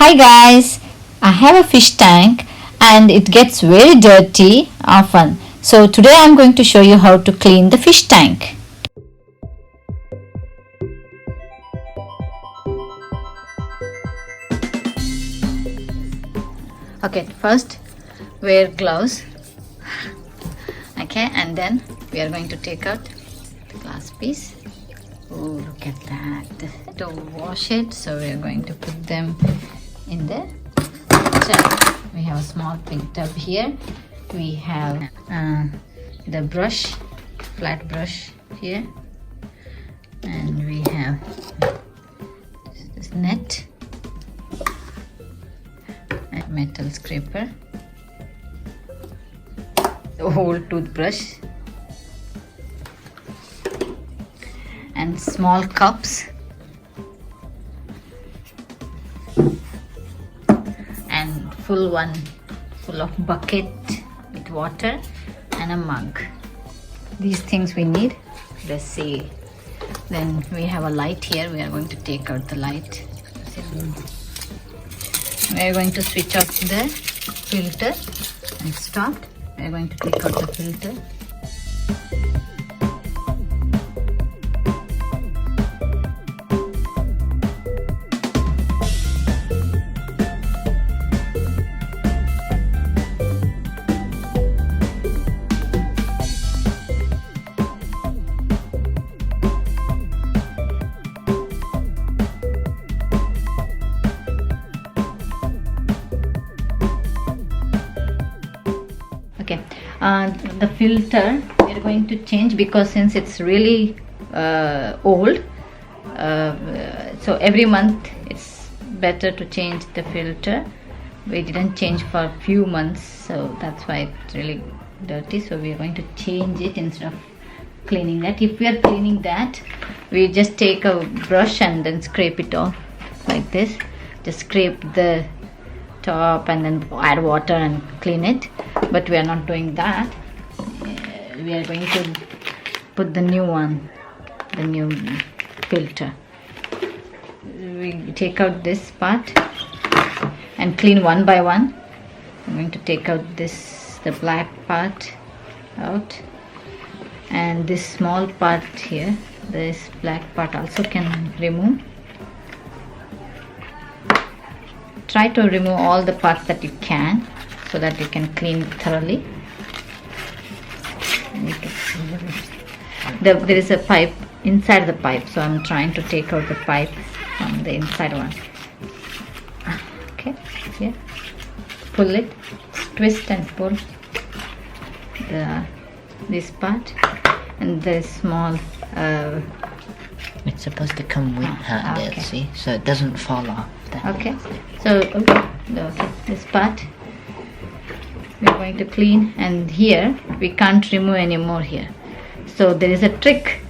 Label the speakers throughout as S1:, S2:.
S1: Hi guys, I have a fish tank and it gets very dirty often. So today I'm going to show you how to clean the fish tank. Okay, first wear gloves. Okay, and then we are going to take out the glass piece. Oh, look at that. To wash it, so we are going to put them in the tub. We have a small pink tub here. We have the brush, flat brush here, and we have this net, a metal scraper, the whole toothbrush, and small cups, and full of bucket with water and a mug. These things we need. Let's see. Then we have a light here. We are going to take out the light. We are going to switch off the filter and stop. We are going to take out the filter. Okay, the filter we are going to change because since it's really old, so every month it's better to change the filter. We didn't change for a few months, so that's why it's really dirty. So we are going to change it instead of cleaning that. If we are cleaning that, we just take a brush and then scrape it off like this. Just scrape the top and then add water and clean it, but we are not doing that. We are going to put the new one, the new filter. We take out this part and clean one by one. I'm going to take out the black part out, and this small part here, this black part also can remove. Try to remove all the parts that you can so that you can clean thoroughly. There is a pipe inside the pipe, so I'm trying to take out the pipe from the inside one. Okay, here, pull it, twist and pull this part, and the small
S2: it's supposed to come with handle,
S1: okay.
S2: see, so it doesn't fall off.
S1: Okay, so this part we're going to clean, and here we can't remove anymore here. So there is a trick.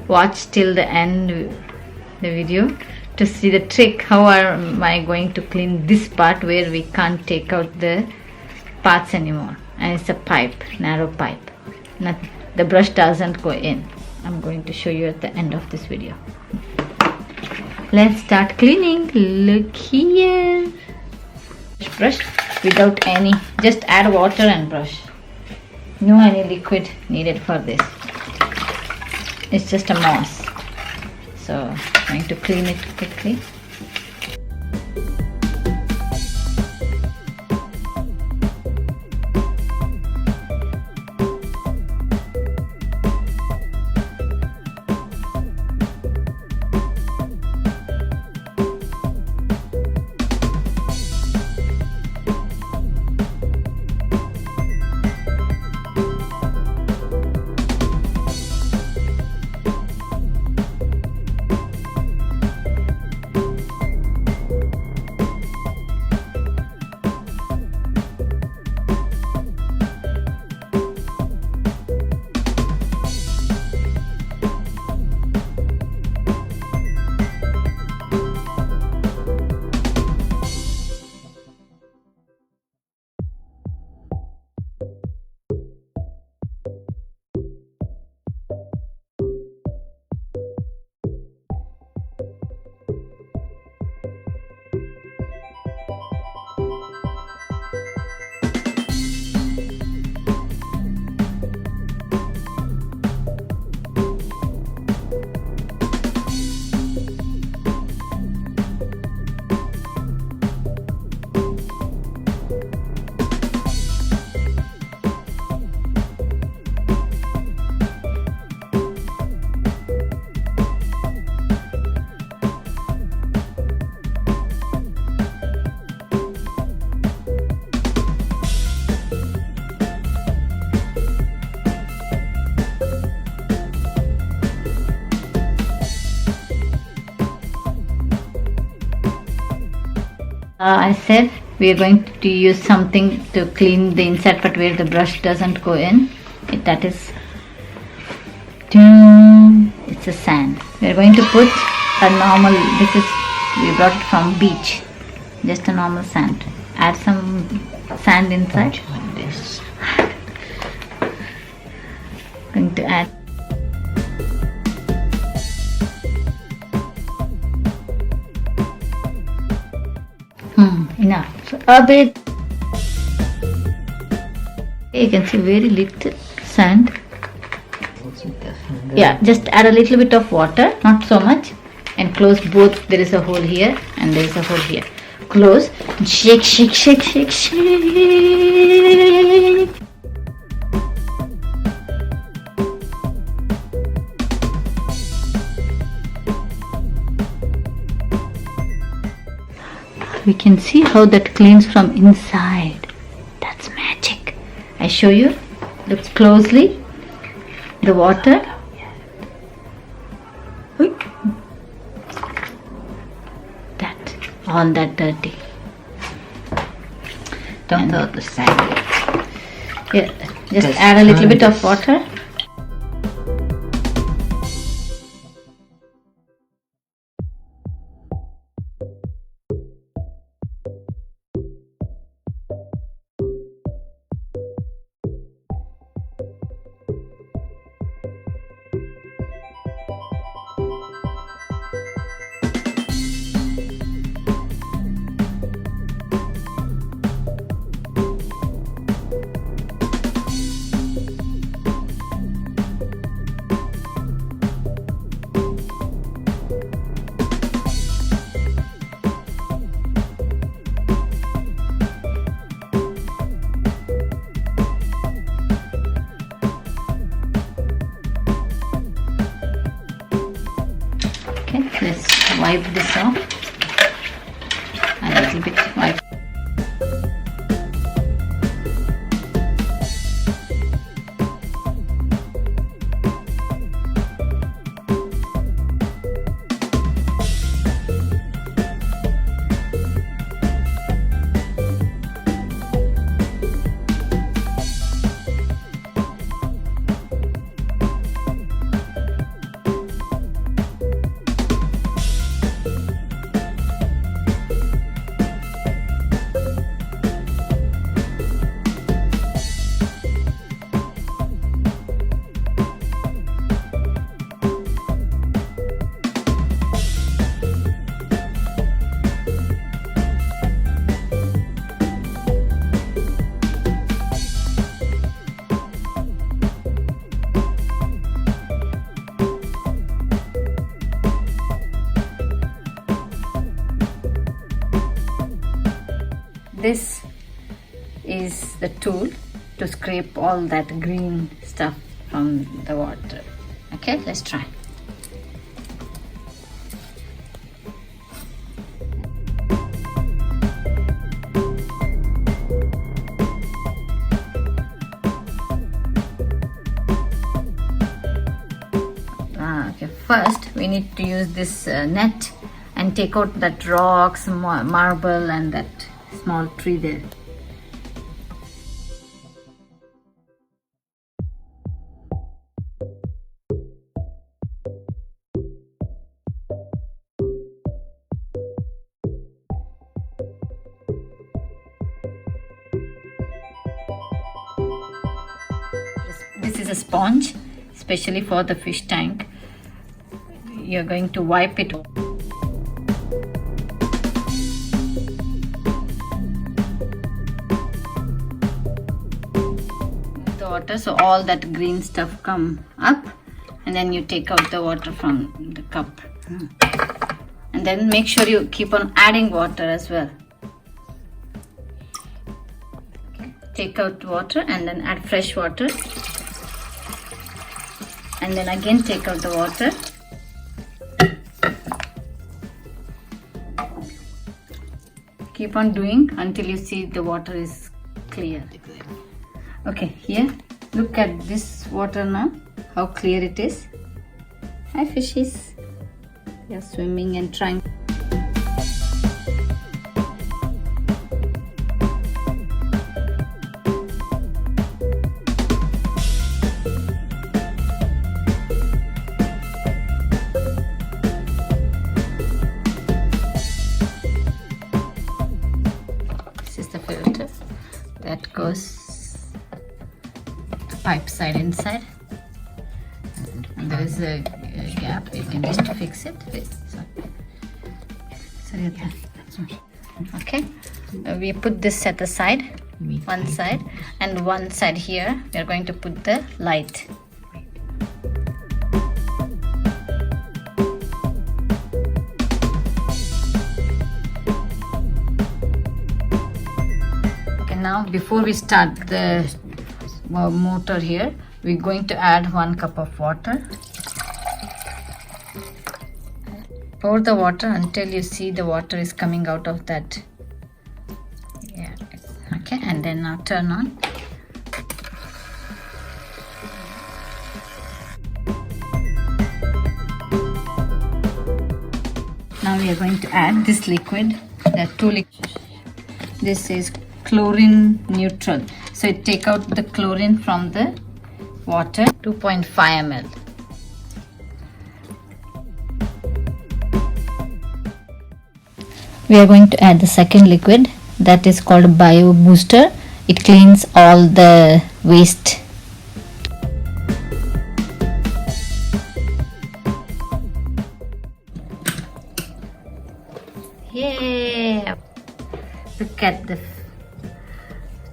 S1: Watch till the end the video to see the trick. How am I going to clean this part where we can't take out the parts anymore? And it's a pipe, narrow pipe. The brush doesn't go in. I'm going to show you at the end of this video. Let's start cleaning. Look here. Brush without any, just add water and brush. No any liquid needed for this. It's just a moss. So I'm going to clean it quickly. I said we are going to use something to clean the inside part where the brush doesn't go in. That is, it's a sand. We are going to put a normal, we brought it from beach, just a normal sand. Add some sand inside.
S2: Like this.
S1: Going to add. Enough. So a bit. You can see very little sand. Yeah, just add a little bit of water, not so much, and close both. There is a hole here and there is a hole here. Close. Shake, shake, shake, shake, shake. We can see how that cleans from inside. That's magic. I show you. Look closely. The water. That. All that dirty.
S2: Don't throw the sand.
S1: Yeah. Just add a little bit of water. Let's wipe this off. A little bit wipe. This is the tool to scrape all that green stuff from the water. Okay, let's try. Okay, first we need to use this net and take out that rocks, marble and that small tree there. This is a sponge, especially for the fish tank. You're going to wipe it. The water, so all that green stuff come up, and then you take out the water from the cup. And then make sure you keep on adding water as well. Okay. Take out water and then add fresh water. And then again take out the water. Keep on doing until you see the water is clear. Okay, here, look at this water now, how clear it is. Hi fishies, they are swimming and trying. the filter that goes the pipe side inside. And there is a gap. You can just fix it. Sorry. Okay. We put this at the side, one side, and one side here. We are going to put the light. Now before we start the motor here, we're going to add 1 cup of water. Pour the water until you see the water is coming out of that. Yeah. Okay, and then now turn on. Now we are going to add this liquid. There are 2 liquids. This is chlorine neutral, so it take out the chlorine from the water. 2.5 ml. We are going to add the second liquid, that is called Bio Booster. It cleans all the waste. Yeah, look at the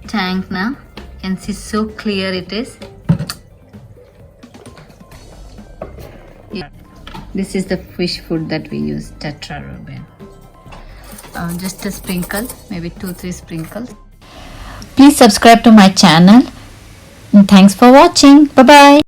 S1: tank now. You can see so clear it is. Yeah. This is the fish food that we use, Tetrarubin. Just a sprinkle, maybe 2-3 sprinkles. Please subscribe to my channel. And thanks for watching. Bye bye.